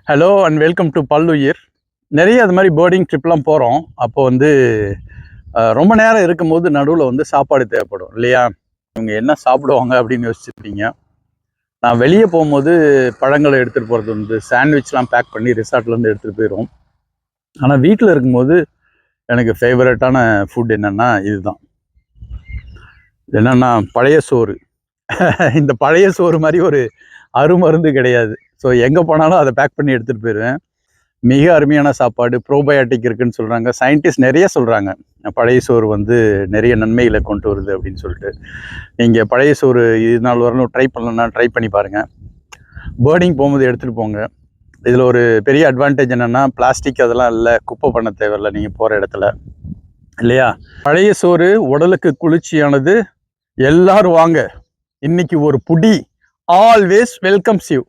Hello and welcome to பல்லுயிர். நிறைய அது மாதிரி பேர்டிங் ட்ரிப்லாம் போகிறோம். அப்போ வந்து ரொம்ப நேரம் இருக்கும்போது நடுவில் வந்து சாப்பாடு தேவைப்படும் இல்லையா? இவங்க என்ன சாப்பிடுவாங்க அப்படின்னு யோசிச்சுருப்பீங்க. நான் வெளியே போகும்போது பழங்களை எடுத்துகிட்டு போகிறது வந்து சாண்ட்விச்லாம் பேக் பண்ணி ரிசார்ட்லேருந்து எடுத்துகிட்டு போயிடுவோம். ஆனால் வீட்டில் இருக்கும்போது எனக்கு ஃபேவரட்டான ஃபுட் என்னென்னா இதுதான். என்னென்னா பழைய சோறு. இந்த பழைய சோறு மாதிரி ஒரு அருமருந்து கிடையாது. ஸோ எங்கே போனாலும் அதை பேக் பண்ணி எடுத்துகிட்டு போயிடுவேன். மிக அருமையான சாப்பாடு, ப்ரோபயோட்டிக் இருக்குன்னு சொல்கிறாங்க. சயின்டிஸ்ட் நிறைய சொல்கிறாங்க, பழைய சோறு வந்து நிறைய நன்மைகளை கொண்டு வருது அப்படின்னு சொல்லிட்டு. நீங்கள் பழைய சோறு இது நாள் வரலும் ட்ரை பண்ணலன்னா ட்ரை பண்ணி பாருங்கள். பேர்டிங் போகும்போது எடுத்துகிட்டு போங்க. இதில் ஒரு பெரிய அட்வான்டேஜ் என்னென்னா, பிளாஸ்டிக் அதெல்லாம் இல்லை, குப்பை பண்ண தேவையில்லை நீங்கள் போகிற இடத்துல இல்லையா? பழைய சோறு உடலுக்கு குளிர்ச்சியானது. எல்லாரும் வாங்க, இன்னைக்கு ஒரு புடி. Always welcomes you.